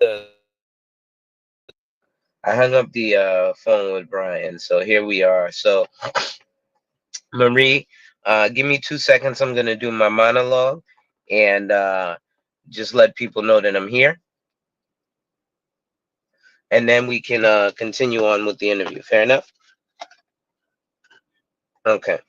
I hung up the phone with Brian, so here we are. So, Marie, give me 2 seconds. I'm gonna do my monologue, and just let people know that I'm here, and then we can continue on with the interview. Fair enough? Okay.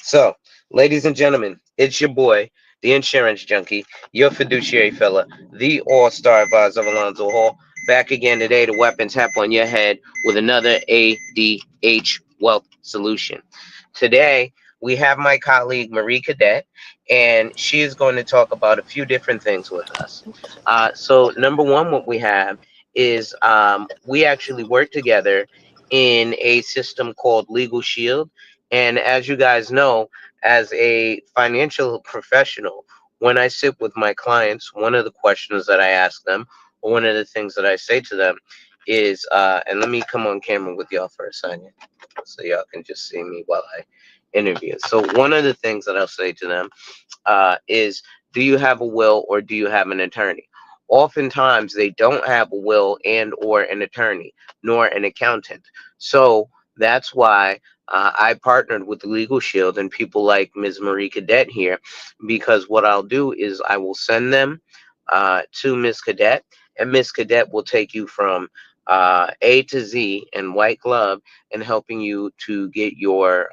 So, ladies and gentlemen, it's your boy, the insurance junkie, your fiduciary fella, the all-star advisor of Alonzo Hall, back again today to weapons tap on your head with another ADH wealth solution. Today, we have my colleague Marie Cadet, and she is going to talk about a few different things with us. So, number one, what we have is we actually work together in a system called Legal Shield. And as you guys know, as a financial professional, when I sit with my clients, one of the questions that I ask them, or one of the things that I say to them is, and let me come on camera with y'all for a second so y'all can just see me while I interview. So one of the things that I'll say to them is, do you have a will or do you have an attorney? Oftentimes they don't have a will and or an attorney, nor an accountant. So that's why I partnered with Legal Shield and people like Ms. Marie Cadet here, because what I'll do is I will send them to Ms. Cadet, and Ms. Cadet will take you from A to Z in white glove and helping you to get your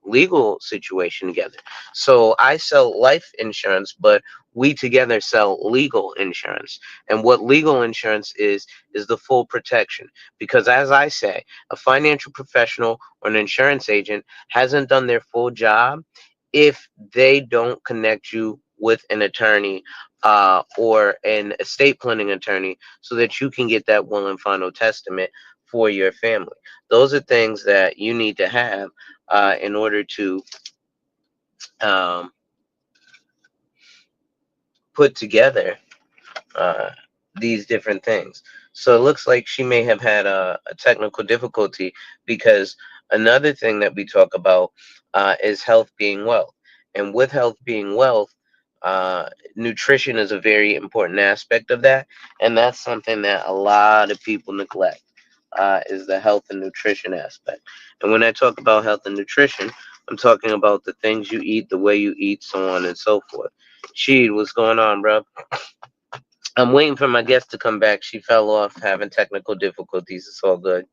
legal situation together. So I sell life insurance, but we together sell legal insurance. And what legal insurance is the full protection. Because as I say, a financial professional or an insurance agent hasn't done their full job if they don't connect you with an attorney or an estate planning attorney so that you can get that will and final testament for your family. Those are things that you need to have in order to um, put together uh, these different things. So it looks like she may have had a technical difficulty, because another thing that we talk about is health being wealth. And with health being wealth, nutrition is a very important aspect of that. And that's something that a lot of people neglect. Is the health and nutrition aspect. And when I talk about health and nutrition, I'm talking about the things you eat, the way you eat, so on and so forth. Sheed, what's going on, bro? I'm waiting for my guest to come back. She fell off having technical difficulties. It's all good.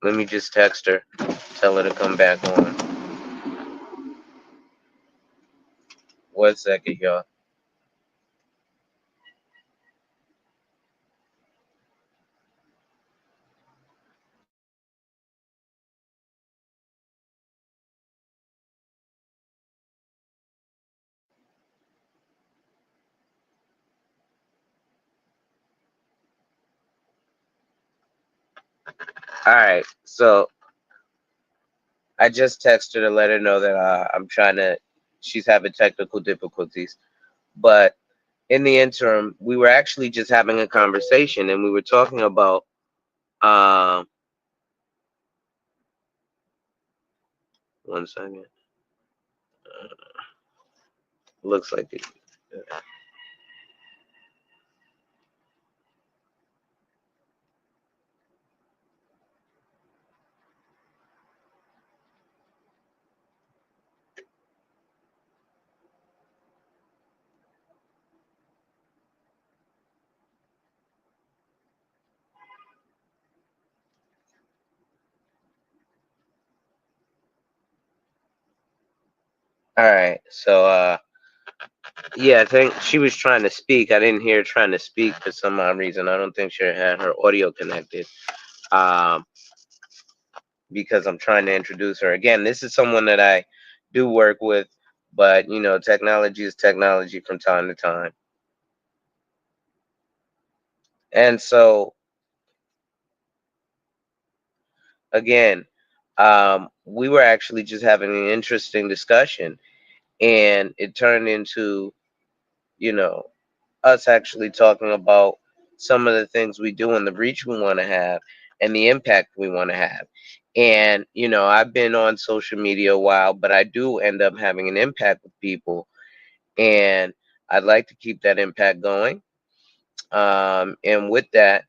Let me just text her, tell her to come back on. 1 second, y'all. All right. So I just texted her to let her know that I'm trying to. She's having technical difficulties, but in the interim, we were actually just having a conversation, and we were talking about. Um, 1 second. Looks like it. All right. So yeah, I think she was trying to speak. I didn't hear her trying to speak for some odd reason. I don't think she had her audio connected. Um, because I'm trying to introduce her. Again, this is someone that I do work with, but technology is technology from time to time. And so again, we were actually just having an interesting discussion, and it turned into, you know, us actually talking about some of the things we do and the reach we want to have and the impact we want to have. And, I've been on social media a while, but I do end up having an impact with people. And I'd like to keep that impact going. And with that,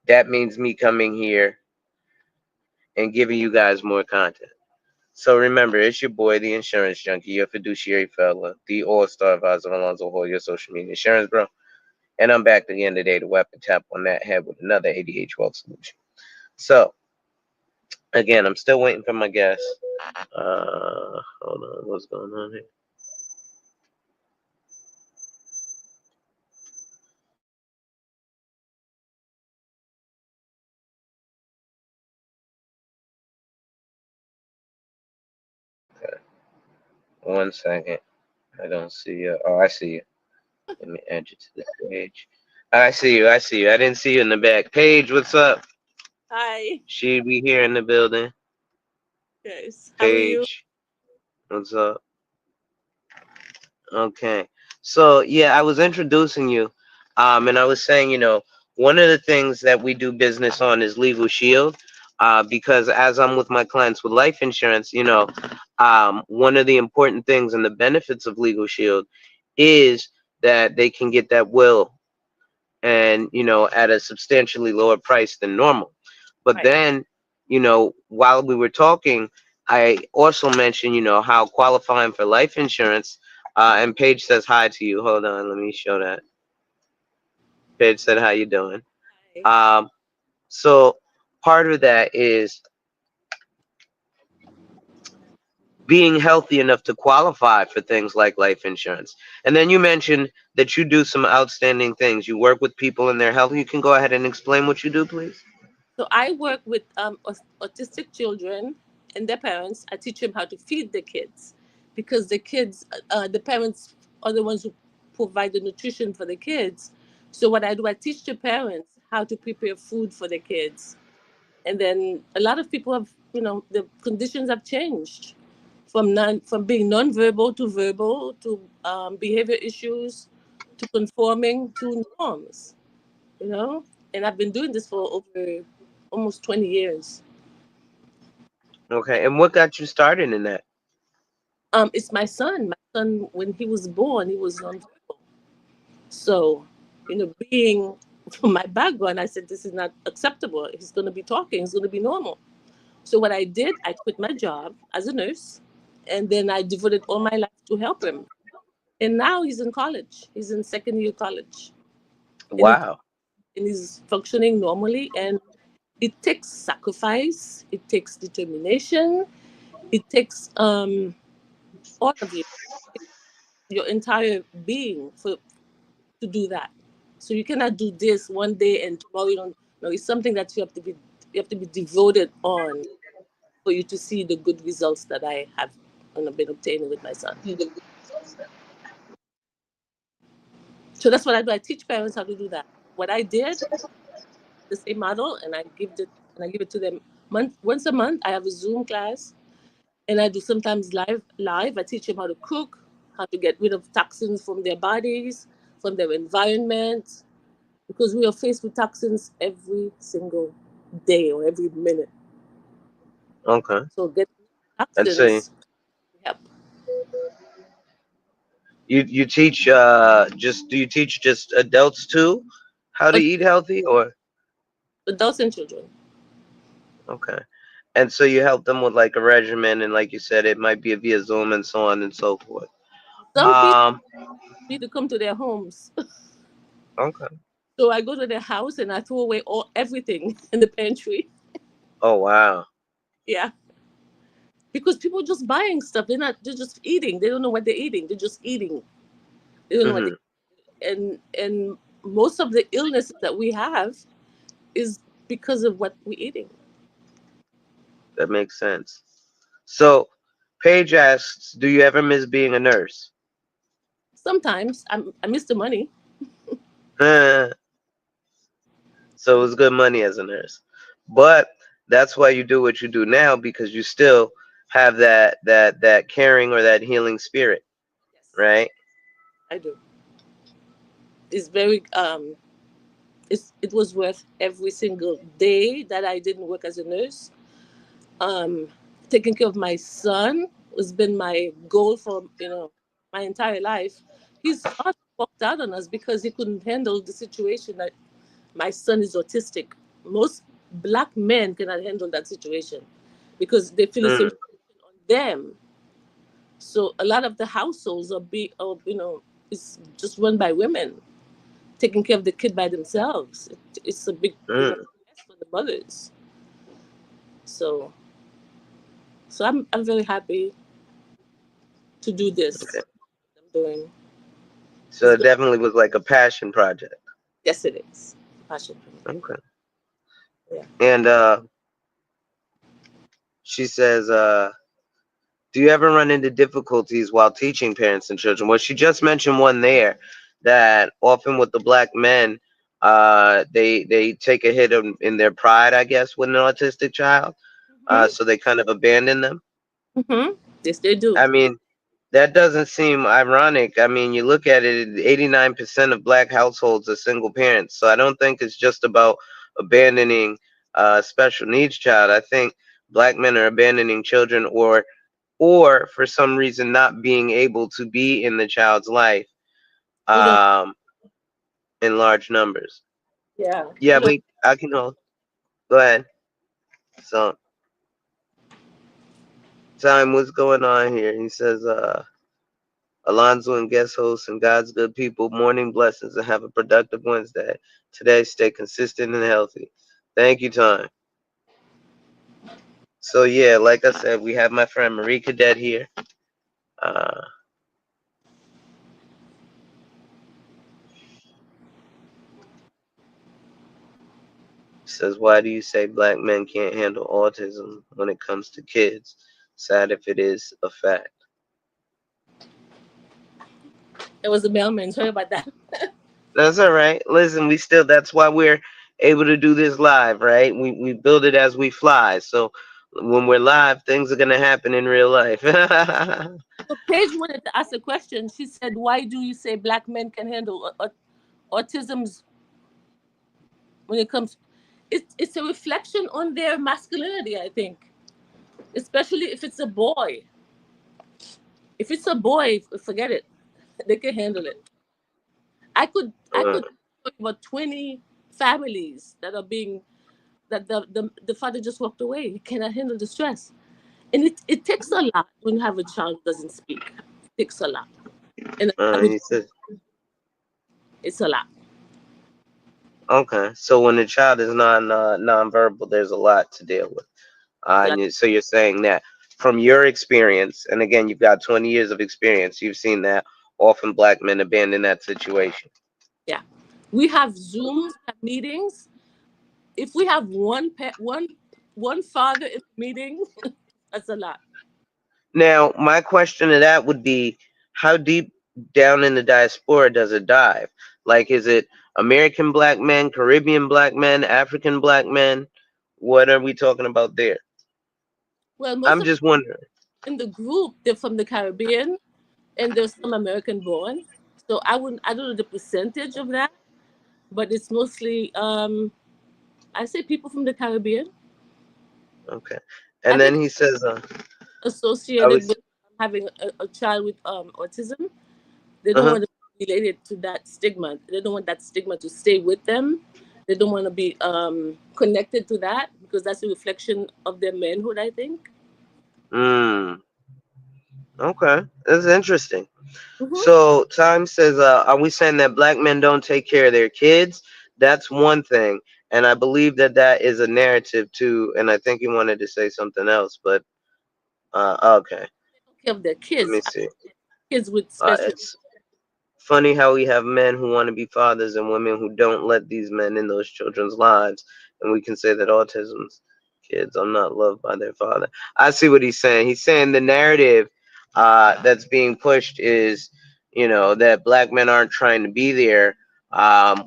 that means me coming here and giving you guys more content. So remember, it's your boy, the insurance junkie, your fiduciary fella, the all-star advisor Alonzo Hall, your social media insurance bro. And I'm back again today to weapon tap on that head with another ADH wealth solution. So again, I'm still waiting for my guest. Hold on, what's going on here? Okay, 1 second. I don't see you. Oh, I see you. Let me add you to the page. I see you. I see you. I didn't see you in the back. Paige, what's up? Hi, She be here in the building. guys. How are you? Paige, what's up? Okay. So yeah, I was introducing you, and I was saying, one of the things that we do business on is Legal Shield, because as I'm with my clients with life insurance, one of the important things and the benefits of Legal Shield is that they can get that will and at a substantially lower price than normal. But Right. then, while we were talking, I also mentioned, how qualifying for life insurance, and Paige says hi to you. Hold on, let me show that. Paige said, "How you doing?" Hi. Um, so part of that is being healthy enough to qualify for things like life insurance. And then you mentioned that you do some outstanding things. You work with people in their health. You can go ahead and explain what you do, please. So I work with autistic children and their parents. I teach them how to feed the kids because the parents are the ones who provide the nutrition for the kids. So what I do, I teach the parents how to prepare food for the kids. And then a lot of people have, the conditions have changed from being non-verbal to verbal to behavior issues to conforming to norms. you know and I've been doing this for over almost 20 years. Okay. And what got you started in that? It's my son, when he was born, he was nonverbal. So, being from my background, I said this is not acceptable. He's going to be talking, he's going to be normal. So what I did, I quit my job as a nurse, and then I devoted all my life to help him. And now he's in college, he's in second year college, and Wow. he's functioning normally. And it takes sacrifice, it takes determination, it takes all of you, your entire being, to do that. So you cannot do this one day and tomorrow you don't. No, it's something that you have to be devoted on for you to see the good results that I have been obtaining with my son. So that's what I do. I teach parents how to do that. What I did, the same model, and I give it to them once a month. I have a Zoom class, and I do sometimes live. I teach them how to cook, how to get rid of toxins from their bodies, from their environment, because we are faced with toxins every single day or every minute. Okay. So get And so toxins help you teach just do you teach just adults too how to ad- eat healthy or adults and children. okay. And so you help them with like a regimen and like you said it might be via Zoom and so on and so forth. Some people Um need to come to their homes, okay. so I go to their house and I throw away everything in the pantry. Oh wow. Yeah, because people just buying stuff. They're just eating. They don't know what they're eating. They're just eating. They don't know what Hmm. and most of the illnesses that we have is because of what we're eating. That makes sense. So Paige asks, do you ever miss being a nurse? Sometimes I miss the money. So it was good money as a nurse. But that's why you do what you do now because you still have that caring or that healing spirit, Yes, right? I do. It's very it was worth every single day that I didn't work as a nurse. Um, Taking care of my son has been my goal for my entire life. His father walked out on us because he couldn't handle the situation that my son is autistic. Most black men cannot handle that situation because they feel it's a Mm, reflection on them. So a lot of the households is just run by women taking care of the kid by themselves. It's a big, mm, mess for the mothers. So, I'm very happy to do this. okay. I'm doing. So It's it good. definitely was like a passion project. Yes, it is. Passion for me. Okay. Yeah. And she says, do you ever run into difficulties while teaching parents and children? Well, she just mentioned one there that often with the black men, they take a hit in their pride, I guess, with an autistic child. Mm-hmm. So they kind of abandon them. Mm-hmm. Yes, they do. I mean, that doesn't seem ironic. I mean, you look at it, 89% of black households are single parents. So I don't think it's just about abandoning a special needs child. I think black men are abandoning children or for some reason not being able to be in the child's life We don't. um, in large numbers. Yeah. Yeah, We don't. I can hold. Go ahead. So, time, what's going on here? He says, Alonzo and guest hosts and God's good people, morning blessings and have a productive Wednesday. Today, stay consistent and healthy. Thank you, Time. So, yeah, like I said, we have my friend Marie Cadet here. Uh, says, why do you say black men can't handle autism when it comes to kids? Sad if it is a fact. It was a mailman. Sorry about that. That's all right. Listen, that's why we're able to do this live, right? We build it as we fly. So when we're live, things are gonna happen in real life. So Paige wanted to ask a question. She said, "Why do you say black men can handle autism's when it comes?" It's a reflection on their masculinity, I think, especially if it's a boy. If it's a boy, forget it. They can handle it. I could talk about 20 families that are being that the father just walked away. He cannot handle the stress. And it takes a lot when you have a child who doesn't speak. It takes a lot. And I would he says, it's a lot. okay. So when the child is nonverbal, there's a lot to deal with. It's a lot. So you're saying that from your experience, and again, you've got 20 years of experience, you've seen that often black men abandon that situation. Yeah. We have Zooms, we have meetings. If we have one father in the meeting, that's a lot. Now, my question to that would be, how deep down in the diaspora does it dive? Like, is it American black men, Caribbean black men, African black men? What are we talking about there? Well, most I'm of just wondering. in the group they're from the Caribbean and there's some American born. So I don't know the percentage of that, but it's mostly I say people from the Caribbean. Okay. I And then think he says, I associated was, with having a child with autism, they don't uh-huh. want to be related to that stigma. They don't want that stigma to stay with them. They don't want to be connected to that because that's a reflection of their manhood, I think. Mm, okay. That's interesting. Hmm. So Time says, are we saying that black men don't take care of their kids? That's one thing. And I believe that that is a narrative too. And I think he wanted to say something else, but okay. Care of their Let me kids, see. kids with special. It's funny how we have men who want to be fathers and women who don't let these men in those children's lives, and we can say that autism's kids are not loved by their father. I see what he's saying. He's saying the narrative that's being pushed is, that black men aren't trying to be there.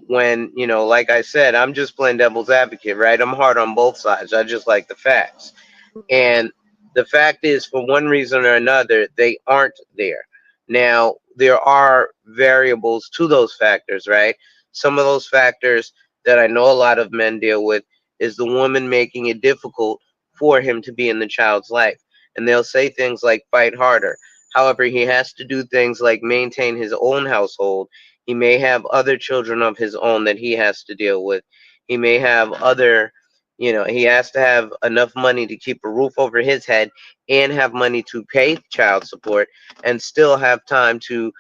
When like I said, I'm just playing devil's advocate, right? I'm hard on both sides. I just like the facts. And the fact is, for one reason or another, they aren't there. Now, there are variables to those factors, right? Some of those factors that I know a lot of men deal with is the woman making it difficult for him to be in the child's life. And they'll say things like fight harder. However, he has to do things like maintain his own household. He may have other children of his own that he has to deal with. He may have other, he has to have enough money to keep a roof over his head and have money to pay child support and still have time to,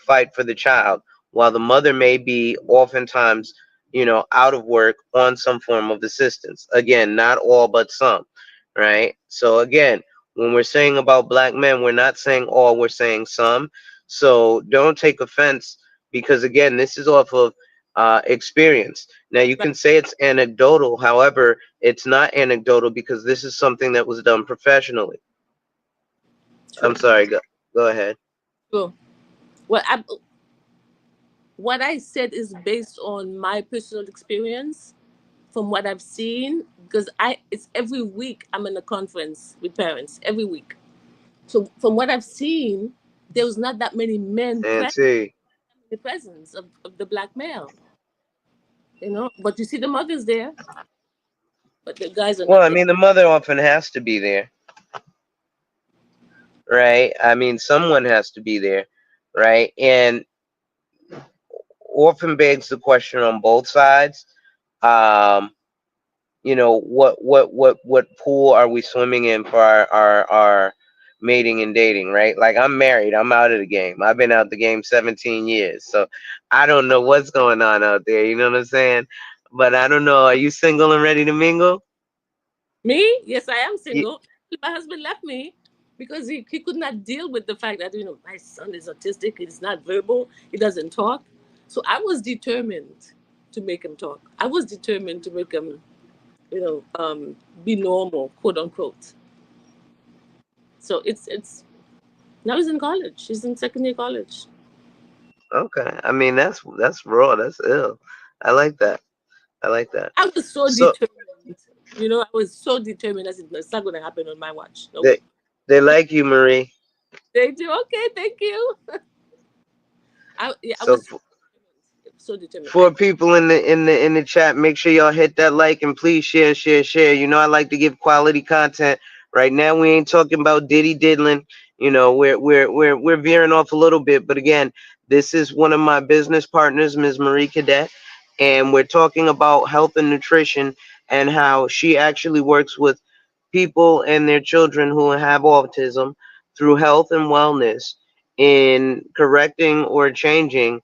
fight for the child. While the mother may be oftentimes, out of work on some form of assistance. Again, not all, but some, right? So again, when we're saying about black men, we're not saying all, we're saying some. So don't take offense because, again, this is off of experience. Now, you Right. can say it's anecdotal. However, it's not anecdotal because this is something that was done professionally. I'm True. sorry. Go ahead. True. Well, what I said is based on my personal experience from what I've seen, because it's every week I'm in a conference with parents every week. So from what I've seen, there was not that many men And present see. in the presence of the black male, But you see the mothers there, but the guys are Well, not I there. mean, the mother often has to be there, right? I mean, someone has to be there, right? And often begs the question on both sides. Um, what pool are we swimming in for our mating and dating, right? Like, I'm married, I'm out of the game, I've been out the game 17 years, so I don't know what's going on out there, you know what I'm saying? But I don't know, are you single and ready to mingle? Me? Yes, I am Y- single. My husband left me because he could not deal with the fact that, my son is autistic, he's not verbal, he doesn't talk. So I was determined to make him talk. I was determined to make him, be normal, quote unquote. So it's now he's in college. He's in second year college. okay, I mean, that's raw, that's ill. I like that. I like that. I was so So determined. I was so determined. I said, no, it's not going to happen on my watch. Nope. they like you, Marie. They do. Okay, thank you. I So was so determined. for people in the chat, make sure y'all hit that like and please share. I like to give quality content. Right now we ain't talking about diddy diddling. We're veering off a little bit, but again, this is one of my business partners, Ms. Marie Cadet, and we're talking about health and nutrition and how she actually works with people and their children who have autism through health and wellness in correcting or changing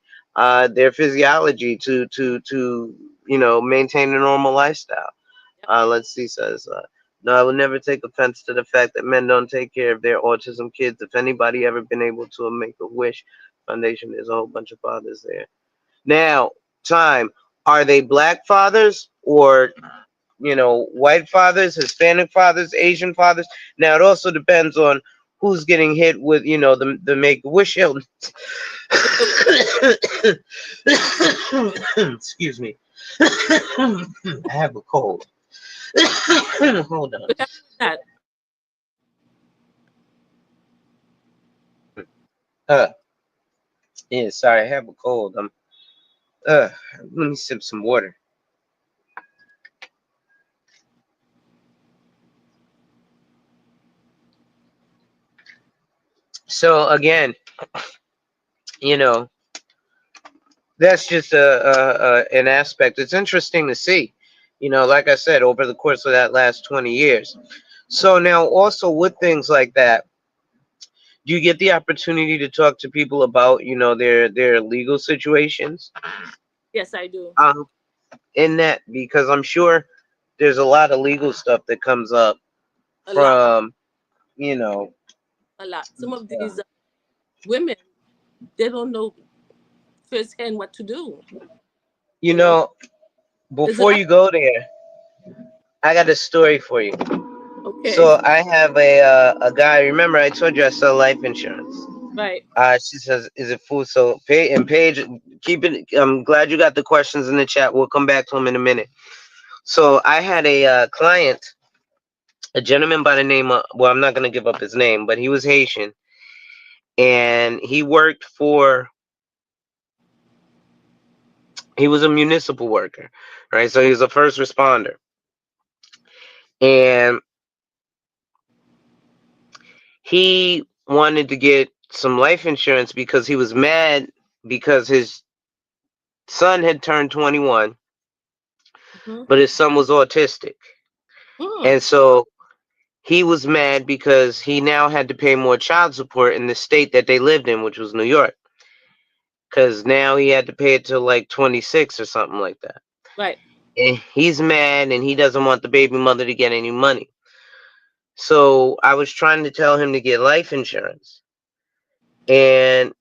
their physiology to maintain a normal lifestyle. Yep. Let's see, says no, I will never take offense to the fact that men don't take care of their autism kids. If anybody ever been able to make a wish foundation, there's a whole bunch of fathers there. Now, time. Are they black fathers or white fathers, Hispanic fathers, Asian fathers? Now it also depends on who's getting hit with the make a wish illness. Excuse me. I have a cold. Hold on. What happened with that? Uh, yeah, sorry, I have a cold. Uh, Let me sip some water. So again, you know, that's just an aspect. It's interesting to see, like I said, over the course of that last 20 years. So now, also with things like that, do you get the opportunity to talk to people about, their legal situations? Yes, I do. Um, in that, because I'm sure there's a lot of legal stuff that comes up A lot, from, you know, a lot. Some of these women, they don't know firsthand what to do. you You know, know, there's a before lot. you go there, I got a story for you. Okay, So I have a guy. Remember, I told you I sell life insurance. right. She says, "Is it food?" So Paige, keep it. I'm glad you got the questions in the chat. We'll come back to them in a minute. So I had a client, a gentleman by the name of. Well, I'm not gonna give up his name, but he was Haitian, and he worked for. He was a municipal worker, right? So he was a first responder, and he wanted to get some life insurance because he was mad because his son had turned 21, Mm-hmm. but his son was autistic. Mm. And so he was mad because he now had to pay more child support in the state that they lived in, which was New York. Because now he had to pay it till like 26 or something like that. Right. And he's mad and he doesn't want the baby mother to get any money. So I was trying to tell him to get life insurance. And,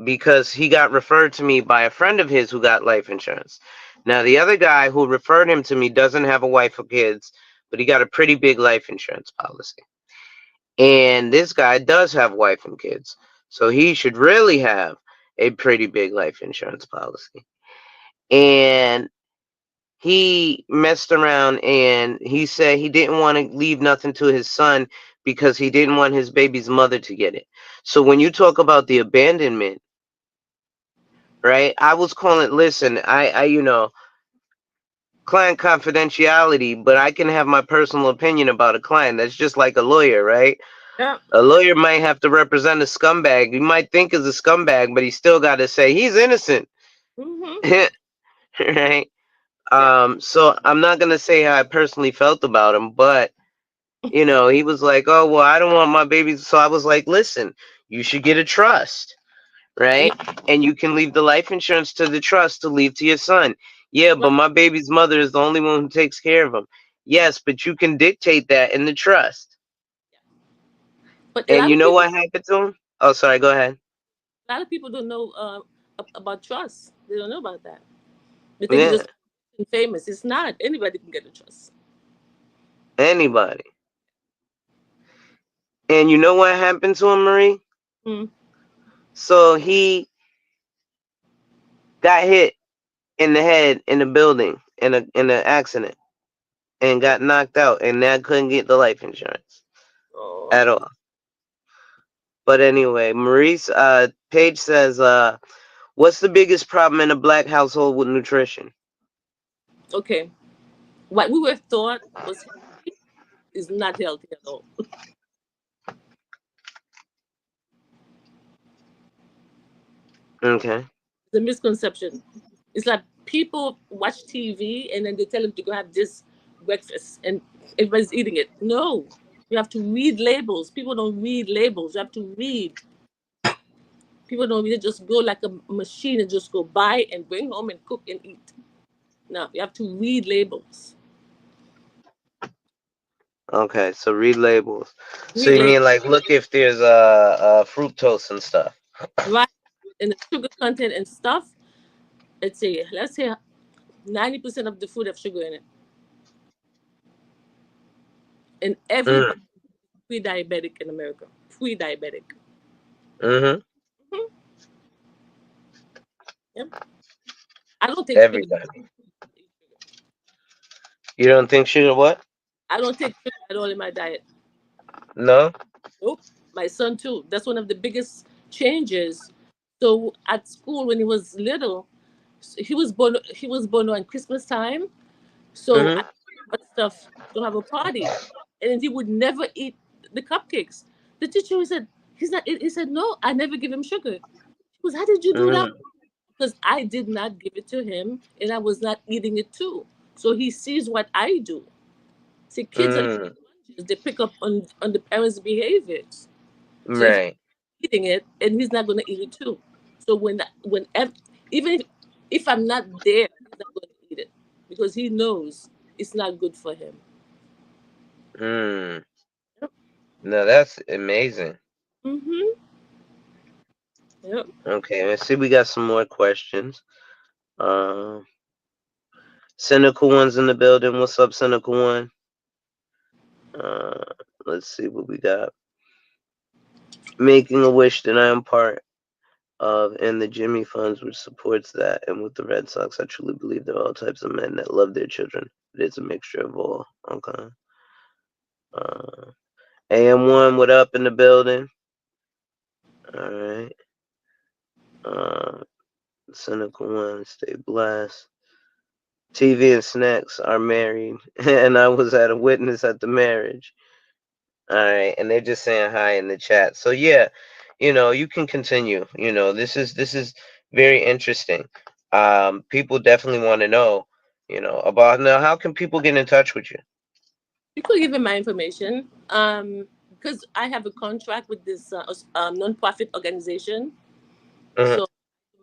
because he got referred to me by a friend of his who got life insurance. Now, the other guy who referred him to me doesn't have a wife or kids, but he got a pretty big life insurance policy. And this guy does have wife and kids. So he should really have a pretty big life insurance policy. And he messed around and he said he didn't want to leave nothing to his son because he didn't want his baby's mother to get it. So when you talk about the abandonment, right? I was calling, listen, client confidentiality, but I can have my personal opinion about a client. That's just like a lawyer, right? Yeah. A lawyer might have to represent a scumbag. You might think is a scumbag, but he still got to say he's innocent, Mm-hmm. right? Yeah. So I'm not gonna say how I personally felt about him, but he was like, "Oh well, I don't want my babies." So I was like, "Listen, you should get a trust, Yeah. right? And you can leave the life insurance to the trust to leave to your son. Yeah, Right. but my baby's mother is the only one who takes care of him. Yes, but you can dictate that in the trust. But And you know what happened to him? Oh, sorry. Go ahead. a lot of people don't know about trust. They don't know about that. They think it's Yeah, just famous. It's not. Anybody can get a trust. anybody. And you know what happened to him, Marie? Mm. So he got hit in the head in a building in an accident and got knocked out, and now couldn't get the life insurance Oh. at all. But anyway, Maurice Page says, "What's the biggest problem in a black household with nutrition?" Okay. What we were taught was healthy is not healthy at all. Okay. The misconception. It's like people watch TV and then they tell them to go have this breakfast and everybody's eating it. No, you have to read labels. People don't read labels. You have to read. People don't really just go like a machine and just go buy and bring home and cook and eat. No, you have to read labels. Okay. So read labels. So Read you labels. mean like look if there's fructose and stuff. Right. And the sugar content and stuff, let's say 90% of the food have sugar in it. And Mm, everybody pre-diabetic in America. Pre-diabetic. mm-hmm. Mhm. Yep. I don't take sugar. Everybody. You don't think sugar what? I don't take sugar at all in my diet. No. Nope. My son too. That's one of the biggest changes. So at school when he was little, he was born on Christmas time. So I Mm-hmm. bought stuff to have a party, and then he would never eat the cupcakes. The teacher said he's not. He said no. I never give him sugar. He goes, how did you do that? Mm-hmm. Because I did not give it to him, and I was not eating it too. So he sees what I do. See, kids are like Mm. sponges. They pick up on the parents' behaviors. So if Right. he's eating it, and he's not going to eat it too. So even if I'm not there, he's not going to eat it because he knows it's not good for him. Mm. Yep. No, that's amazing. Mhm. Yep. Okay, let's see. We got some more questions. Uh, Cynical one's in the building. What's up, cynical one? Uh, let's see what we got. Making a wish that I am part of, and the Jimmy Funds, which supports that. And with the Red Sox, I truly believe there are all types of men that love their children. It's a mixture of all. Okay. Uh, AM1, what up in the building? All right. Uh, Cynical one, stay blessed. TV and Snacks are married, and I was at a witness at the marriage. All right, and they're just saying hi in the chat. So yeah, you can continue. This is very interesting. People definitely want to know, about now. How can people get in touch with you? You could give him my information. Because I have a contract with this non-profit organization, Hmm. so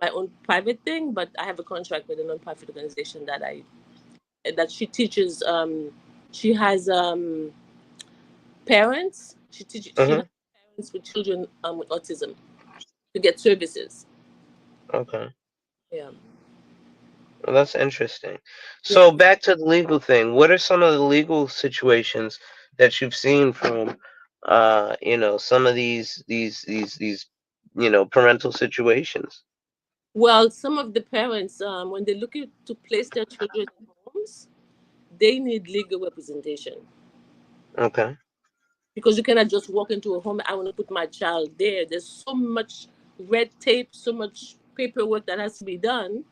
my own private thing, but I have a contract with a non-profit organization that she teaches. She has parents. She Hmm. has parents with children with autism to get services. Okay. Yeah, Well, that's interesting. So yeah. back to the legal thing. What are some of the legal situations that you've seen from, some of these, parental situations? Well, some of the parents, when they're looking to place their children in homes, they need legal representation Okay. because you cannot just walk into a home. I want to put my child there. There's so much red tape, so much paperwork that has to be done.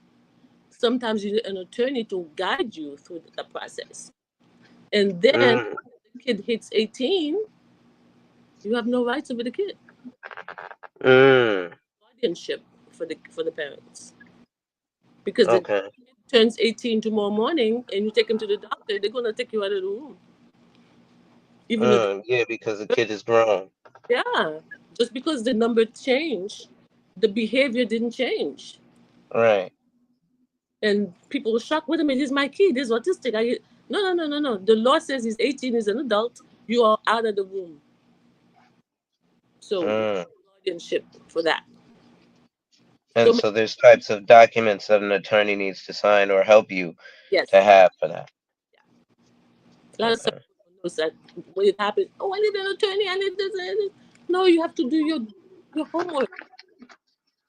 Sometimes you need an attorney to guide you through the process. And then Mm, the kid hits 18, you have no rights over the kid. mm, Guardianship for the parents. Because the okay. kid turns 18 tomorrow morning and you take him to the doctor, they're gonna take you out of the room. Even though Yeah, because the kid is grown. yeah, just because the number changed, the behavior didn't change. Right. And people were shocked. Wait a minute, he's my kid. He's autistic. No, no, no, no, no. The law says he's 18. He's an adult. You are out of the room. So Mm. guardianship for that. So And so there's types of documents that an attorney needs to sign or help you to yes, have for that. a lot of stuff Okay. knows that when it happens. Oh, I need an attorney. I need this. I need this. No, you have to do your homework.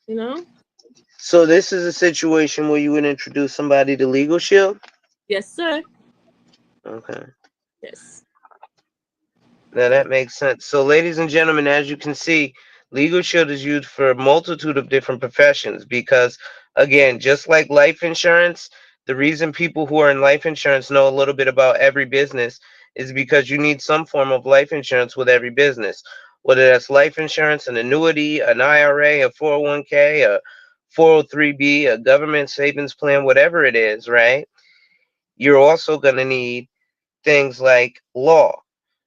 You know. So this is a situation where you would introduce somebody to Legal Shield? Yes, sir. Okay. Yes. Now that makes sense. So, ladies and gentlemen, as you can see, Legal Shield is used for a multitude of different professions because, again, just like life insurance, the reason people who are in life insurance know a little bit about every business is because you need some form of life insurance with every business, whether that's life insurance, an annuity, an IRA, a 401k, a 403b, a government savings plan, whatever it is, right? You're also going to need things like law.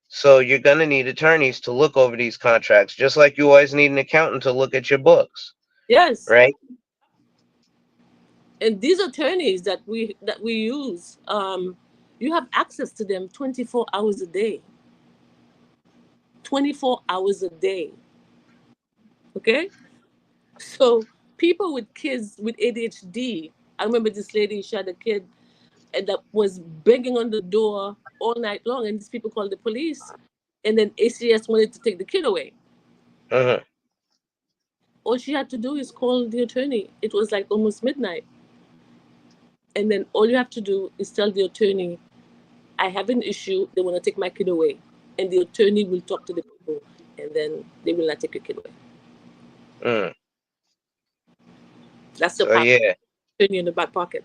So you're going to need attorneys to look over these contracts, just like you always need an accountant to look at your books, Yes. right? And these attorneys that we use, you have access to them 24 hours a day. 24 hours a day. Okay? So people with kids with ADHD, I remember this lady, she had a kid and that was banging on the door all night long, and these people called the police, and then ACS wanted to take the kid away. Uh-huh. All she had to do is call the attorney. It was like almost midnight. And then all you have to do is tell the attorney, I have an issue, they want to take my kid away. And the attorney will talk to the people, and then they will not take your kid away. Mm. That's the So power of yeah, the attorney in the back pocket.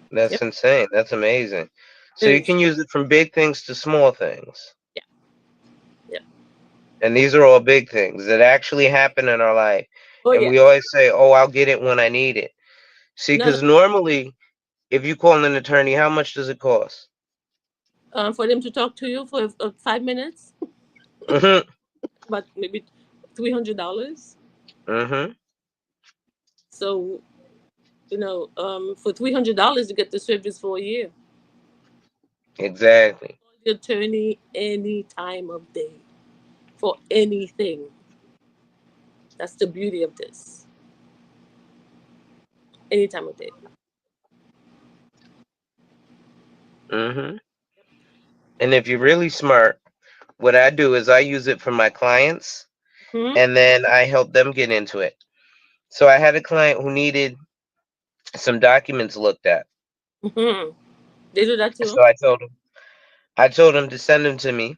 that's Yep. insane. That's amazing. It So you is. can use it from big things to small things. Yeah. Yeah. And these are all big things that actually happen in our life. Oh, And yeah. we always say, oh, I'll get it when I need it. See, No, no. because normally, if you call an attorney, how much does it cost? For them to talk to you for 5 minutes, Mm-hmm. about maybe $300. Mm-hmm. So, for $300, you get the service for a year. Exactly. The attorney any time of day for anything. That's the beauty of this. Any time of day. Mm-hmm. And if you're really smart, what I do is I use it for my clients Hmm. and then I help them get into it. So I had a client who needed some documents looked at. Hmm. They do that too. So I told him to send them to me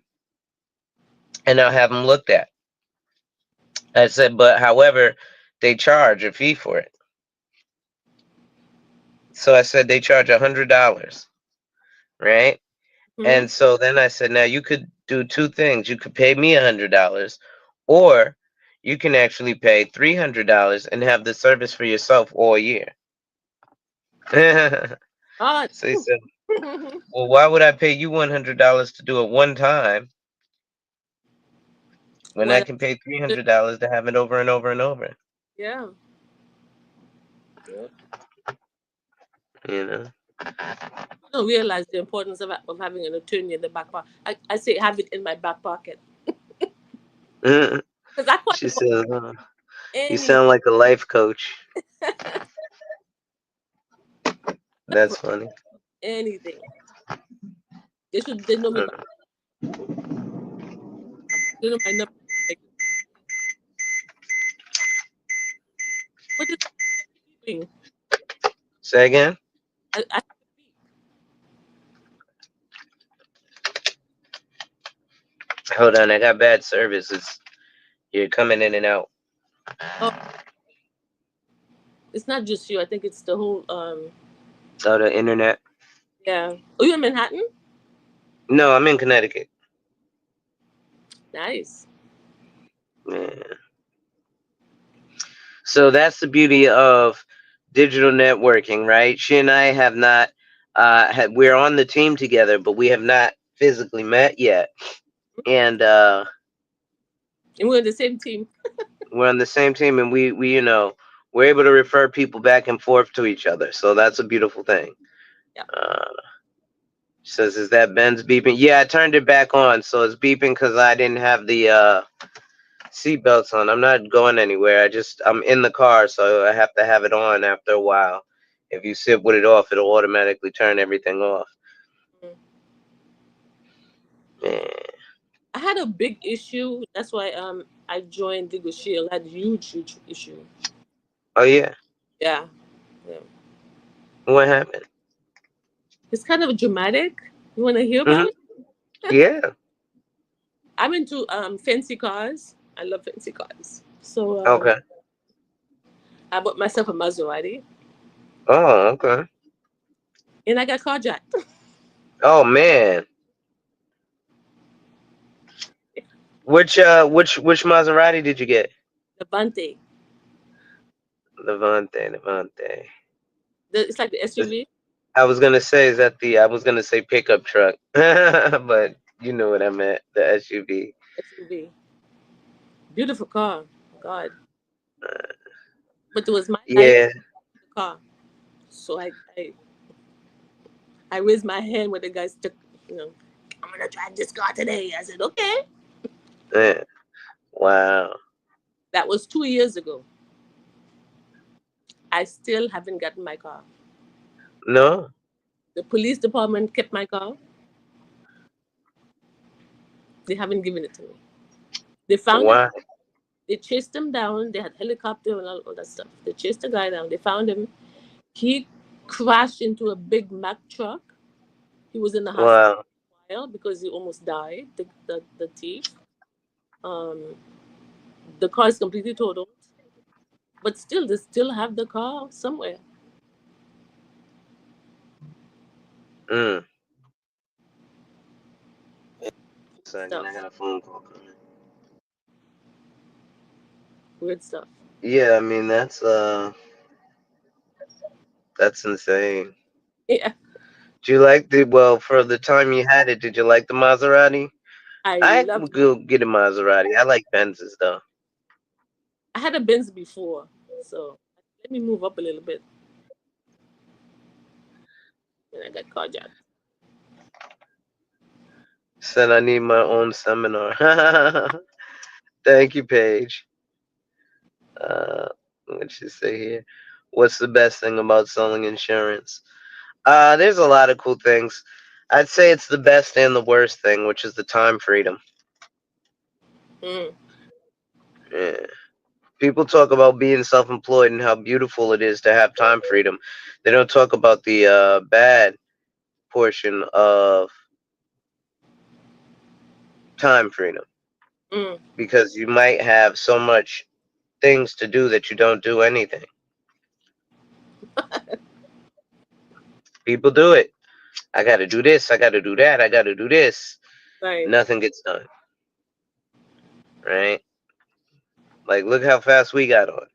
and I'll have them looked at. I said, but however, they charge a fee for it. So I said they charge $100, right? Hmm. And so then I said, now you could do two things. You could pay me $100, or you can actually pay $300 and have the service for yourself all year. Ah. So he said, well, why would I pay you $100 to do it one time when I Well, can pay $300 to have it over and over and over? yeah. Yeah. You know? I don't realize the importance of having an attorney in the back pocket. I say have it in my back pocket because I call She it for says, you any sound like a life coach. for That's funny. anything. They know me by Mm. they know my number. Like, what is beeping? Say again? I Hold on, I got bad service. You're coming in and out. oh, it's not just you. I think it's the whole Oh, the internet. yeah. Oh, you in Manhattan? No, I'm in Connecticut. Nice. Yeah. So that's the beauty of digital networking, right? She and I have not we're on the team together, but we have not physically met yet. And And we're in the same team. we're on the same team, and we we're able to refer people back and forth to each other. So that's a beautiful thing. Yeah. Uh, she says, "Is that Ben's beeping?" Yeah, I turned it back on, so it's beeping because I didn't have the seatbelts on. I'm not going anywhere. I'm in the car, so I have to have it on after a while. If you sit with it off, it'll automatically turn everything off. Mm. Yeah. I had a big issue. That's why I joined Legal Shield. I had a huge issue. Oh yeah. Yeah. Yeah. What happened? It's kind of dramatic. You want to hear Hmm. about it? Yeah. I'm into fancy cars. I love fancy cars. So Okay. I bought myself a Maserati, Oh, okay. and I got carjacked. Oh man. Which Maserati did you get? Levante. Levante, Levante. It's like the SUV. I was gonna say, is that the I was gonna say pickup truck, but you know what I meant, the SUV. SUV. Beautiful car. God. But it was my life Yeah. the car. So I raised my hand when the guy stuck. You know, I'm gonna drive this car today. I said okay. Yeah. Wow. That was 2 years ago. I still haven't gotten my car. No. The police department kept my car. They haven't given it to me. They found it. Why? They chased him down. They had helicopter and all that stuff. They chased the guy down. They found him. He crashed into a big Mack truck. He was in the hospital Wow. for a while because he almost died. The thief. Um, the car is completely totaled, but still, they still have the car somewhere. Mm. Second, Stuff, I got a phone call coming. weird stuff. Yeah, I mean that's insane. Yeah, Do you like the well for the time you had it? Did you like the Maserati? I I loved would it. go get a Maserati. I like Benzes though. I had a Benz before, so let me move up a little bit, and I got carjacked. Said I need my own seminar. Thank you, Paige. Uh, what you say here? What's the best thing about selling insurance? There's a lot of cool things. I'd say it's the best and the worst thing, which is the time freedom. Mm. Yeah. People talk about being self-employed and how beautiful it is to have time freedom. They don't talk about the bad portion of time freedom Mm. because you might have so much things to do that you don't do anything. People do it. I got to do this. I got to do that. I got to do this. Right. Nothing gets done. Right? Like, look how fast we got on.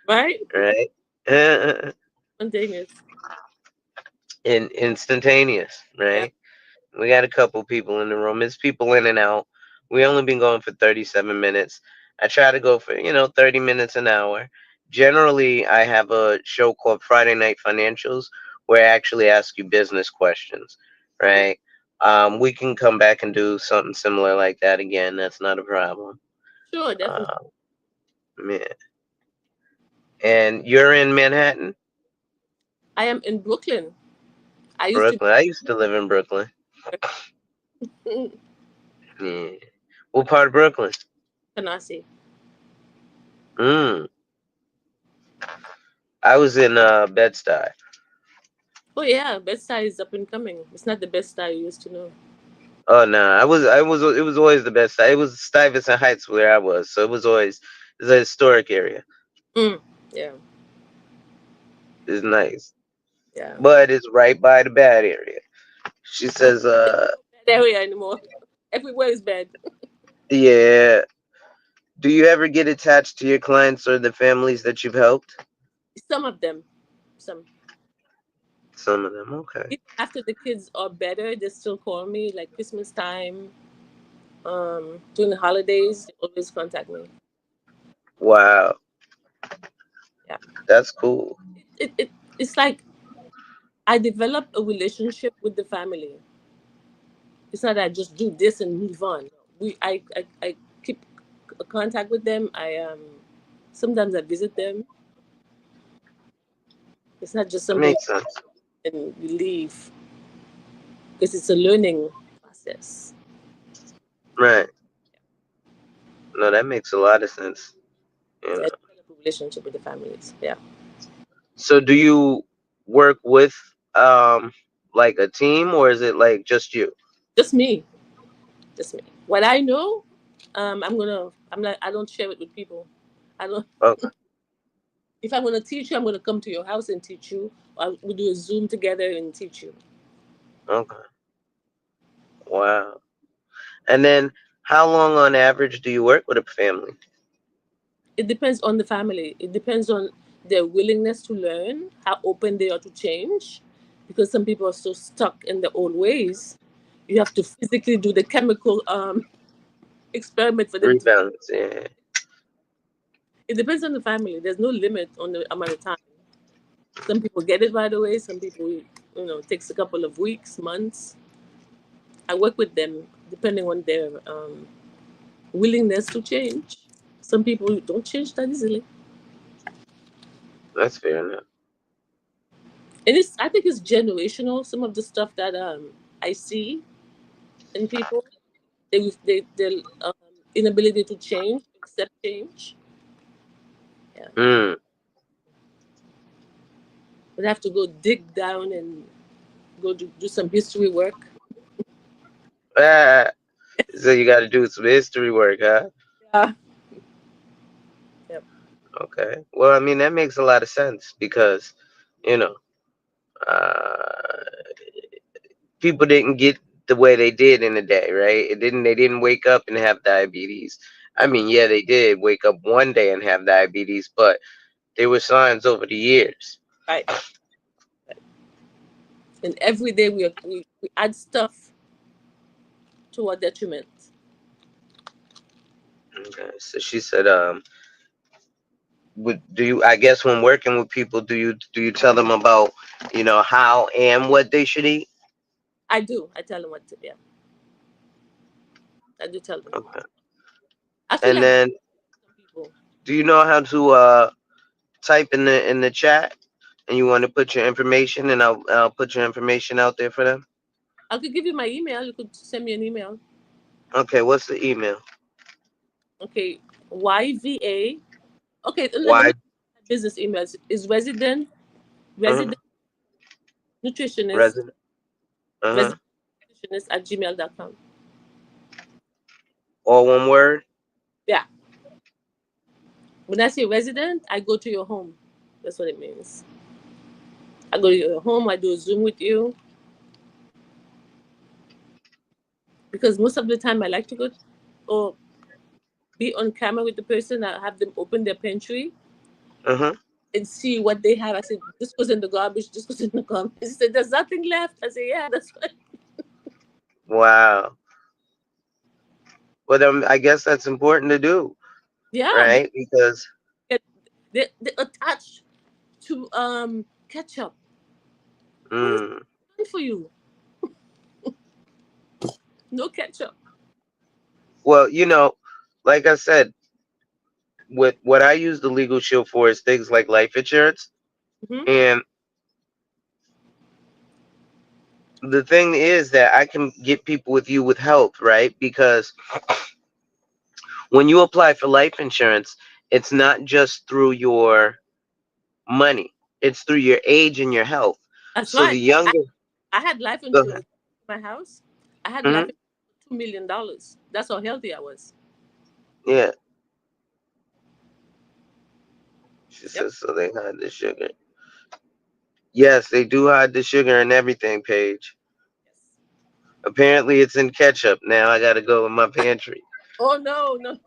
Right. Right? Spontaneous. Instantaneous. Yeah. Right? We got a couple people in the room. It's people in and out. We only been going for 37 minutes. I try to go for, 30 minutes an hour. Generally, I have a show called Friday Night Financials where I actually ask you business questions, Oh, right? We can come back and do something similar like that again. That's not a problem. sure, definitely. Uh, yeah. And you're in Manhattan, I am in Brooklyn. I used to Brooklyn. I used to live in Brooklyn. Yeah. What part of Brooklyn? Canasi. Mm. I was in Bed-Stuy. Oh yeah, Bed-Stuy is up and coming. It's not the Bed-Stuy you used to know. Oh no, it was always the best. It was Stuyvesant Heights where I was, so it was always it's a historic area. Mm. Yeah, It's nice, yeah. but it's right by the bad area. She says, There's no bad area anymore. Everywhere is bad. yeah. Do you ever get attached to your clients or the families that you've helped? Some of them, some. Some of them, okay. Even after the kids are better, they still call me like Christmas time, during the holidays. They always contact me. Wow, Yeah, that's cool. it's like I develop a relationship with the family. It's not that I just do this and move on. I keep contact with them. I sometimes I visit them. It's not just That something makes sense, and you leave because it's a learning process. right? No, that makes a lot of sense. You Yeah, know. develop a relationship with the families. Yeah, So, do you work with like a team, or is it like just you? just me, just me. What I know, I'm like I don't share it with people. I don't. Okay, If I'm gonna teach you, I'm gonna come to your house and teach you. Or we do a Zoom together and teach you. okay, wow. And then, how long on average do you work with a family? It depends on the family. It depends on their willingness to learn, how open they are to change, because some people are so stuck in the old ways. You have to physically do the chemical experiment for them to. Rebalance, yeah. It depends on the family. There's no limit on the amount of time. Some people get it right away. Some people, it takes a couple of weeks, months. I work with them depending on their willingness to change. Some people don't change that easily, That's fair enough. and I think it's generational. Some of the stuff that I see in people, their inability to change, accept change. Yeah, Mm. we have to go dig down and go do some history work. Ah, so you got to do some history work, huh? Yeah. Yep. Okay. Well, I mean that makes a lot of sense because you know uh, people didn't get the way they did in the day, right? It didn't. They didn't wake up and have diabetes. I Yep. mean, yeah, they did wake up one day and have diabetes, but there were signs over the years. Right. And every day we add stuff to our detriment. Okay. So she said, do you? I guess when working with people, do you tell them about how and what they should eat? I do. I tell them what to. Yeah, I do tell them. Okay. I feel And like then, some people. do you know how to type in the chat? And you want to put your information, and I'll put your information out there for them. I could give you my email. You could send me an email. Okay. What's the email? Okay, YVA. Okay, let Why? me business email is Uh-huh. resident nutritionist Resident. Uh-huh. resident nutritionist at gmail.com. All one word. Yeah. When I say resident, I go to your home. That's what it means. I go to your home, I do a Zoom with you, because most of the time I like to go or be on camera with the person. I have them open their pantry Uh-huh. and see what they have. I said, this goes in the garbage, this goes in the garbage. He said, there's nothing left. I said, yeah, that's what. Wow. But I guess that's important to do, Yeah, right? Because they, they attach to ketchup. What is mm, done for you? No ketchup. well, like I said, what I use the legal shield for is things like life insurance. Hmm. And the thing is that I can get people with you with help, right? Because when you apply for life insurance, it's not just through your money, it's through your age and your health. That's So the right. younger, I had life go ahead. insurance in my house. I had life Hmm. insurance for $2 million. That's how healthy I was. Yeah, she Yep. says so they hide the sugar. Yes, they do hide the sugar and everything, Paige. Yes. Apparently, it's in ketchup. Now I got to go in my pantry. Oh no, no.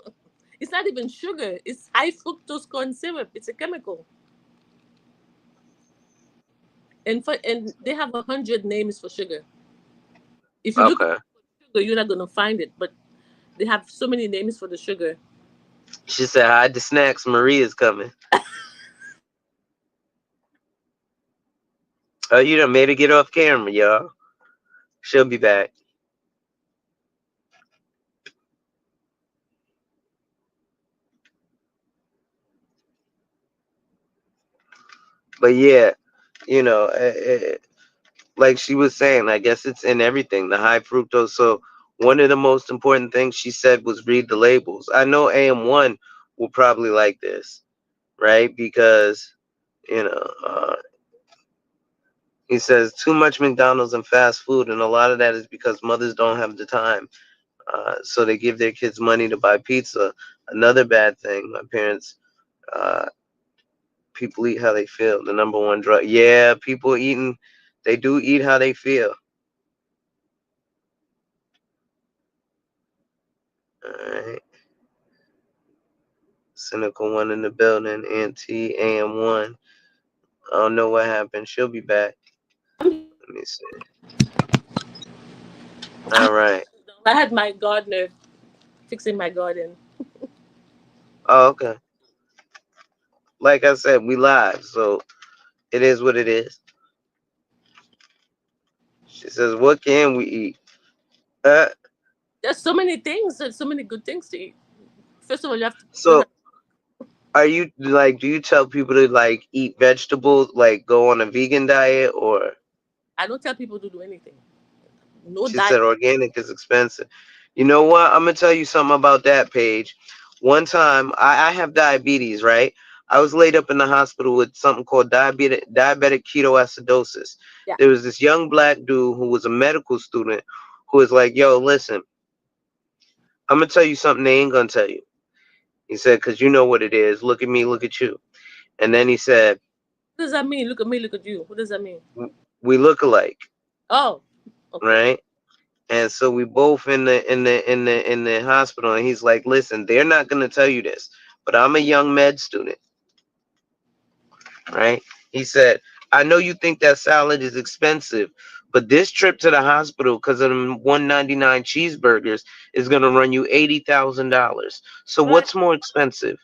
It's not even sugar. It's high fructose corn syrup. It's a chemical. And they have 100 names for sugar. If you look up Okay. sugar, you're not gonna find it. But they have so many names for the sugar. She said, hide the snacks. Marie is coming. Oh, you done made her get off camera, y'all. She'll be back. But yeah, you know, like she was saying, I guess it's in everything, the high fructose. So one of the most important things she said was read the labels. I know AM1 will probably like this, right? Because, you know, he says too much McDonald's and fast food, and a lot of that is because mothers don't have the time. So they give their kids money to buy pizza. Another bad thing, my parents, uh, people eat how they feel. The number one drug. Yeah, people eating, they do eat how they feel. All right. Cynical one in the building. Auntie AM1. I don't know what happened. She'll be back. Let me see. All right. I had my gardener fixing my garden. Oh, okay. Like I said, we live, so it is what it is. She says, "What can we eat?" Uh, There's so many things. There's so many good things to eat. First of all, you have to learn. so are you like? Do you tell people to like eat vegetables, like go on a vegan diet, or? I don't tell people to do anything. No She diet. said organic is expensive. You know what? I'm gonna tell you something about that, Paige. One time, I have diabetes, right? I was laid up in the hospital with something called diabetic ketoacidosis. Yeah. There was this young black dude who was a medical student who was like, "Yo, listen, I'm gonna tell you something they ain't gonna tell you." He said, "Cause you know what it is. Look at me, look at you." And then he said, What does that mean? Look at me, look at you. What does that mean? "We look alike, Oh, okay. right?" And so we both in the hospital, and he's like, "Listen, they're not gonna tell you this, but I'm a young med student, right?" He said, "I know you think that salad is expensive, but this trip to the hospital because of them 199 cheeseburgers is gonna run you $80,000. So Right. what's more expensive,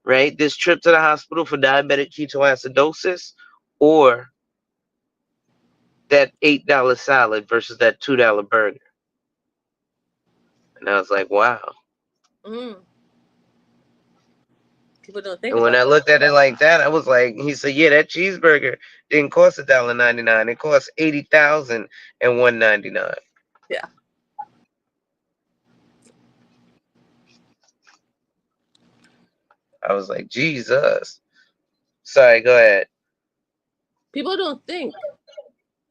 right? This trip to the hospital for diabetic ketoacidosis, or that $8 salad versus that $2 burger?" And I was like, "Wow." Mm. People don't think And when about I looked at it like that, I was like, he said, "Yeah, that cheeseburger didn't cost $1.99. It cost 80,000 and 199." it. Yeah. I was like, Jesus. Sorry, go ahead. People don't think,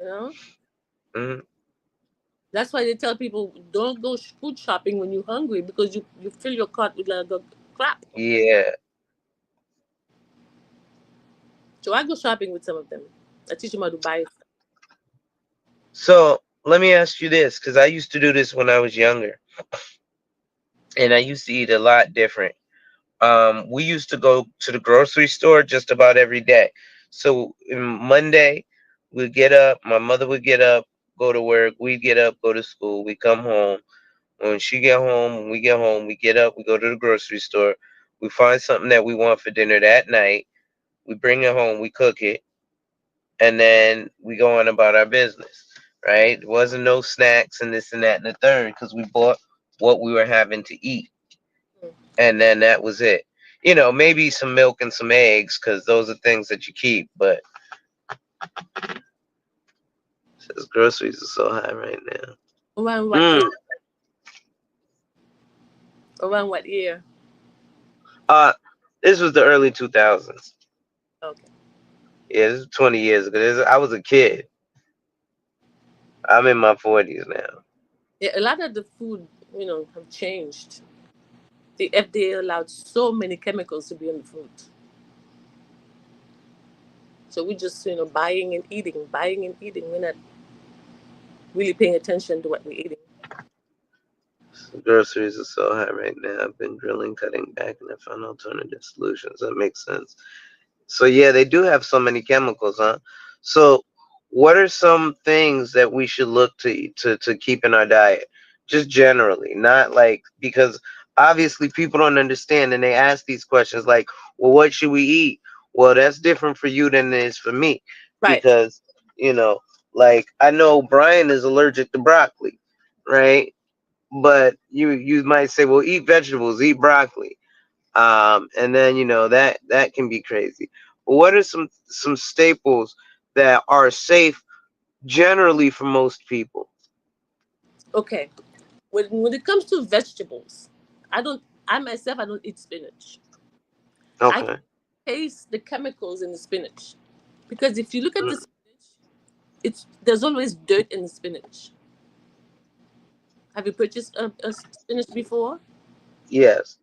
you know? Hmm. That's why they tell people don't go food shopping when you're hungry because you fill your cart with like a crap. Yeah. So I go shopping with some of them. I teach them how to buy stuff. So let me ask you this, because I used to do this when I was younger, and I used to eat a lot different. We used to go to the grocery store just about every day. So Monday, we'd get up. My mother would get up, go to work. We'd get up, go to school. We come home. When she get home, when we get home, we get up. We go to the grocery store. We find something that we want for dinner that night. We bring it home. We cook it, and then we go on about our business. Right? There wasn't no snacks and this and that and the third because we bought what we were having to eat, Mm. and then that was it. Maybe some milk and some eggs because those are things that you keep. But says groceries are so high right now. Around what year? Mm. Around what year? Uh, this was the early 2000s. Okay. Yeah, this is 20 years ago. I was a kid. I'm in my 40s now. Yeah, a lot of the food, have changed. The FDA allowed so many chemicals to be in the food. So we just, buying and eating, buying and eating. We're not really paying attention to what we're eating. Groceries are so high right now. I've been drilling, cutting back, and I found alternative solutions. That makes sense. So yeah, they do have so many chemicals, huh? So what are some things that we should look to keep in our diet? Just generally, not like because obviously people don't understand and they ask these questions like, well, what should we eat? Well, that's different for you than it is for me Right. because, you know, like I know Brian is allergic to broccoli, right? But you might say, well, eat vegetables, eat broccoli, and then that can be crazy. What are some staples that are safe generally for most people? Okay. When it comes to vegetables, I myself, I don't eat spinach. I can Okay. taste the chemicals in the spinach. Because if you look at the spinach, there's always dirt in the spinach. Have you purchased a spinach before? Yes.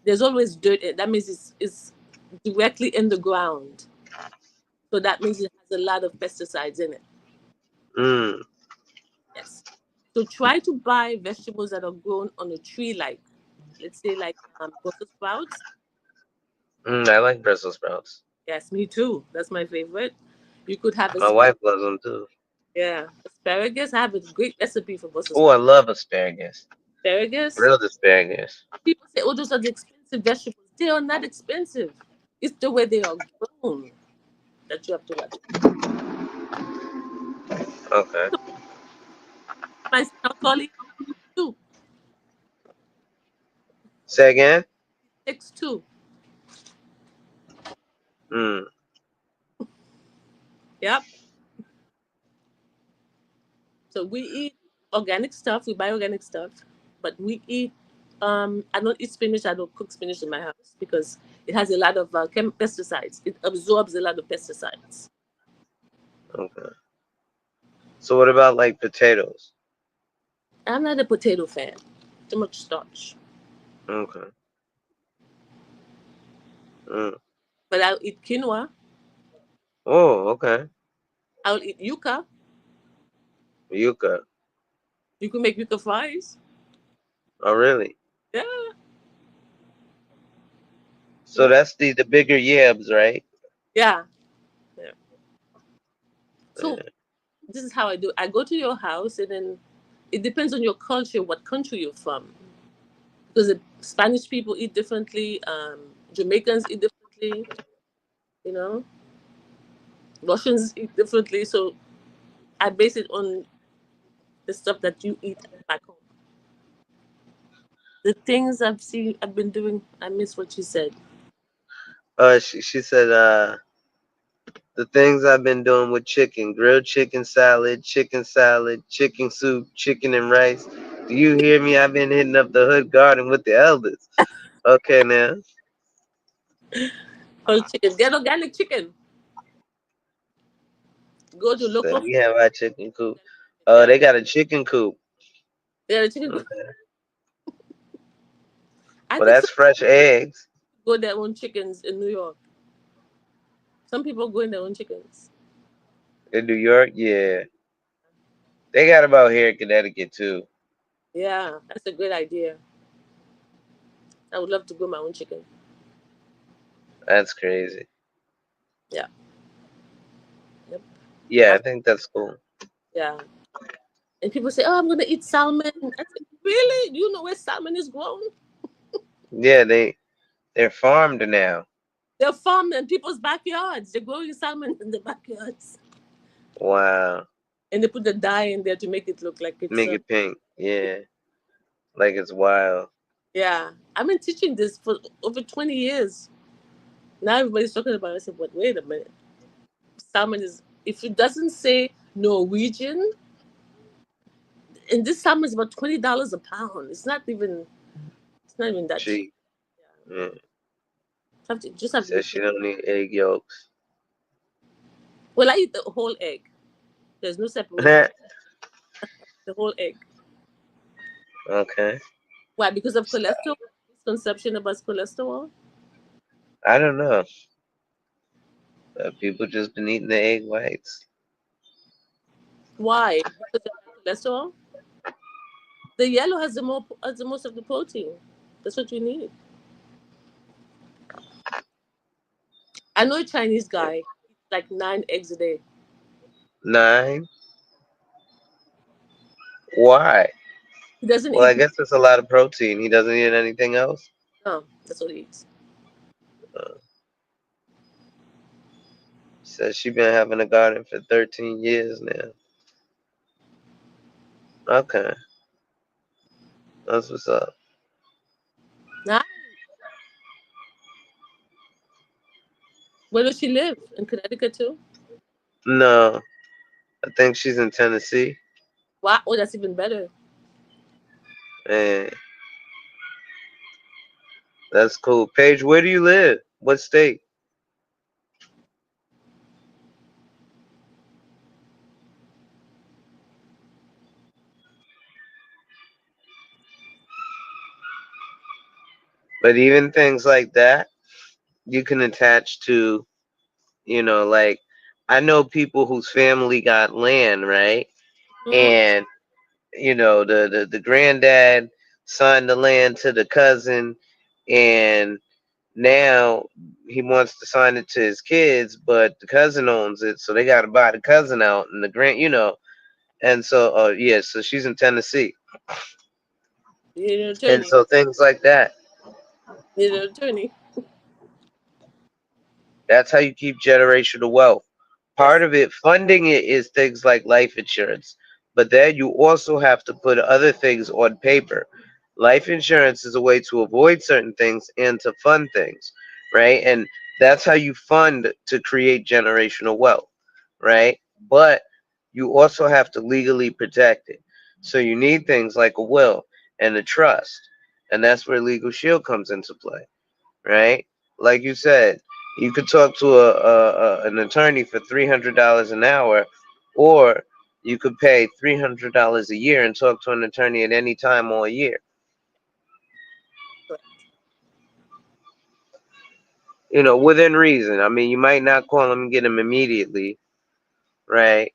There's always dirt in it. That means it's directly in the ground. So that means it has a lot of pesticides in it. Mm, Yes. So try to buy vegetables that are grown on a tree, like, let's say, like Brussels sprouts. I like Brussels sprouts. Yes, me too. That's my favorite. You could have My wife loves them too. yeah, asparagus. I have a great recipe for Brussels Oh, I sprouts. love asparagus. Asparagus. Grilled asparagus. People say, "Oh, those are the expensive vegetables." They are not expensive. It's the way they are grown that you have to watch. Okay. My broccoli too. Say again. Six too. Mm. Yep. So we eat organic stuff. We buy organic stuff, but we eat. I don't eat spinach. I don't cook spinach in my house because it has a lot of pesticides. It absorbs a lot of pesticides. Okay. So what about like potatoes? I'm not a potato fan. Too much starch. Okay. Mm. But I'll eat quinoa. Oh, okay. I'll eat yuca. Yuca. You can make yuca fries. Oh, really? Yeah, So yeah, that's the bigger yabs, right? yeah, yeah. So Yeah. this is how I do. I go to your house, and then it depends on your culture, what country you're from. Because the Spanish people eat differently. Jamaicans eat differently. You know, Russians eat differently. So I base it on the stuff that you eat back home. The things I've been doing. I miss what you said. She said the things I've been doing with chicken, grilled chicken salad, chicken soup, chicken and rice. Do you hear me? I've been hitting up the hood garden with the elders. Okay now. Or chicken. Get organic chicken. Go to So local we food. have our chicken coop. Yeah, They got a chicken coop. they got a chicken. Okay. I Well think some that's fresh eggs. go their own chickens in New York. Some people go in their own chickens. In New York, yeah. They got about here in Connecticut too. Yeah, that's a great idea. I would love to grow my own chicken. That's crazy. Yeah. Yep. Yeah, Uh, I think that's cool. yeah. And people say, "Oh, I'm gonna eat salmon." I say, "Really? Do you know where salmon is grown? Yeah, they're farmed now. They're farmed in people's backyards. They're growing salmon in the backyards, Wow. and they put the dye in there to make it look like it's Make it pink. Yeah. Like it's wild. yeah. I've been teaching this for over 20 years. Now everybody's talking about it. I said, "But wait a minute. Salmon is if it doesn't say Norwegian, and this salmon is about $20 a pound. It's not even that cheap. She yeah. Just have to be Says she don't need egg yolks. well. I eat the whole egg. There's no separation. The whole egg. Okay. Why? Because of cholesterol? Misconception about cholesterol? I don't know. People just been eating the egg whites. Why? Because of high cholesterol? The yellow has the most of the protein. That's what you need. I know a Chinese guy eats like 9 eggs a day. 9? Why? He doesn't Well, I eat meat. guess it's a lot of protein. He doesn't eat anything else. No, that's what he eats. Uh, Says she been having a garden for 13 years now. Okay, that's what's up. Nice. Where does she live? In Connecticut too? No, I think she's in Tennessee. Wow. Oh, that's even better. And that's cool. Paige, where do you live? What state? But even things like that, you can attach to, like I know people whose family got land, right? Mm, And the granddad signed the land to the cousin, and now he wants to sign it to his kids, but the cousin owns it, so they got to buy the cousin out, and the and so yeah, so she's in Tennessee, you need an and attorney. so things like that. You need an attorney. That's how you keep generational wealth. Part Yes. of it, funding it, is things like life insurance, but then you also have to put other things on paper. Life insurance is a way to avoid certain things and to fund things, right? And that's how you fund to create generational wealth, right? But you also have to legally protect it. So you need things like a will and a trust. And that's where Legal Shield comes into play, right? Like you said, you could talk to an attorney for $300 an hour, or you could pay $300 a year and talk to an attorney at any time all year. Correct. Within reason. I mean, you might not call them and get them immediately, right?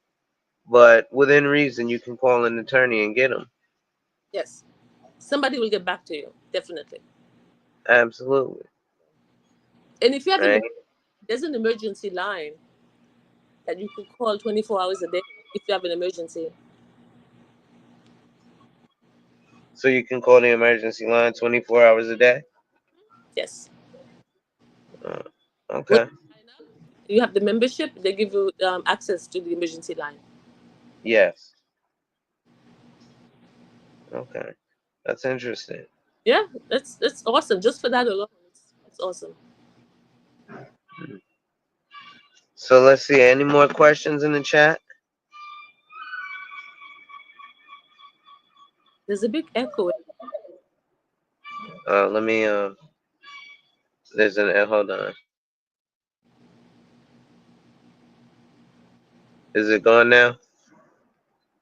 But within reason, you can call an attorney and get them. Yes. Somebody will get back to you. Definitely. Absolutely, And if you have right? there's an emergency line that you could call 24 hours a day if you have an emergency. So you can call the emergency line 24 hours a day. Yes. Uh, When okay. you sign up, you have the membership, they give you access to the emergency line. Yes. Okay. That's interesting. Yeah, that's awesome. Just for that alone, it's awesome. So let's see. Any more questions in the chat? There's a big echo. Let me. There's an. Hold on. Is it gone now?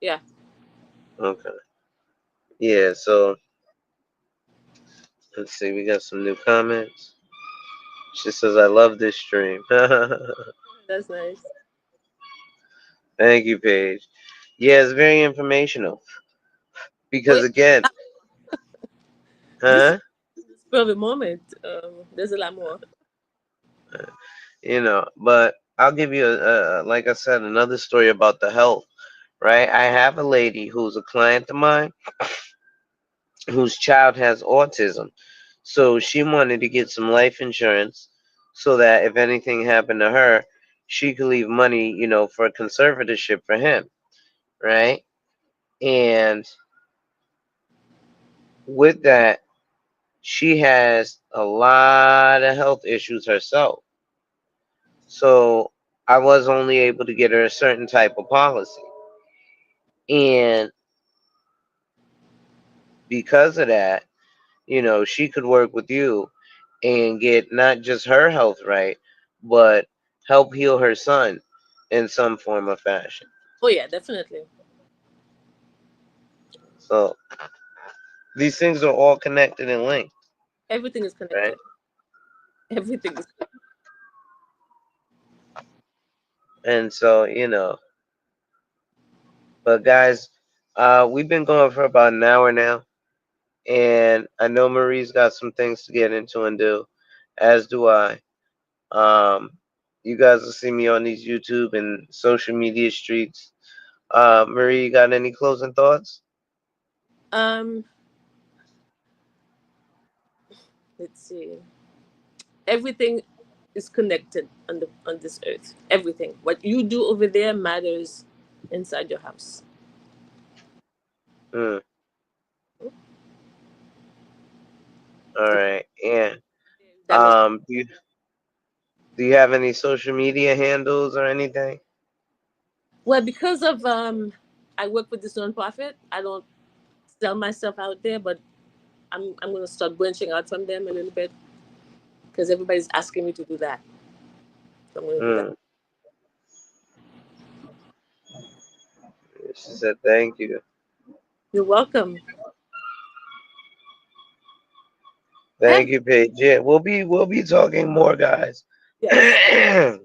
Yeah. Okay. Yeah. So let's see. We got some new comments. She says, "I love this stream." That's nice. Thank you, Paige. Yeah, it's very informational Oh because yeah, again, this is huh? the spur of the moment. There's a lot more. But I'll give you like I said, another story about the health. Right? I have a lady who's a client of mine whose child has autism. So she wanted to get some life insurance so that if anything happened to her, she could leave money, for a conservatorship for him, right? And with that, she has a lot of health issues herself. So I was only able to get her a certain type of policy. And because of that, she could work with you and get not just her health right, but help heal her son in some form or fashion. Oh yeah, definitely. So these things are all connected and linked, Everything is right? connected. Everything is. And so, but guys, we've been going for about an hour now, and I know Marie's got some things to get into and do, as do I. Um, you guys will see me on these YouTube and social media streets. Marie, you got any closing thoughts? Um, let's see. Everything is connected on this earth. Everything. What you do over there matters inside your house. Hmm. All right. And That makes do you have any social media handles or anything? well because of I work with this nonprofit. I don't sell myself out there, but I'm gonna start branching out from them a little bit because everybody's asking me to do that. So I'm gonna do that. Hmm. She said thank you. You're welcome. I Thank have you, Paige. Yeah, we'll be talking more, guys. yes.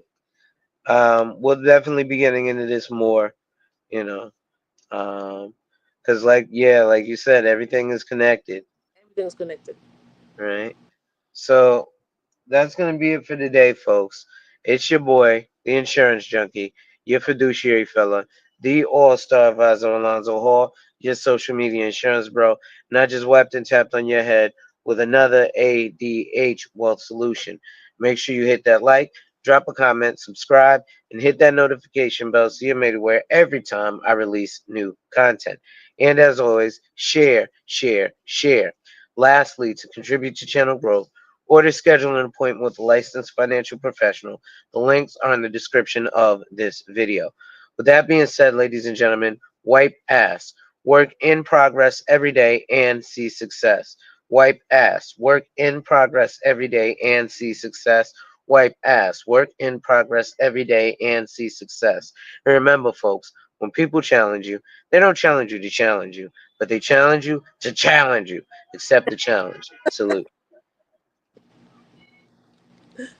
We'll definitely be getting into this more, you know. Cause like you said, everything is connected, Everything's connected. right? So that's going to be it for today, folks. It's your boy, the insurance junkie, your fiduciary fella, the all-star advisor Alonzo Hall, your social media insurance bro, not just wiped and tapped on your head with another ADH wealth solution. Make sure you hit that like, drop a comment, subscribe, and hit that notification bell so you're made aware every time I release new content. And as always, share, share, share. Lastly, to contribute to channel growth, or to schedule an appointment with a licensed financial professional. The links are in the description of this video. With that being said, ladies and gentlemen, wipe ass. Work in progress every day and see success. Wipe ass. Work in progress every day and see success. Wipe ass. Work in progress every day and see success. And remember, folks, when people challenge you, they don't challenge you to challenge you, but they challenge you to challenge you. Accept the challenge. Salute.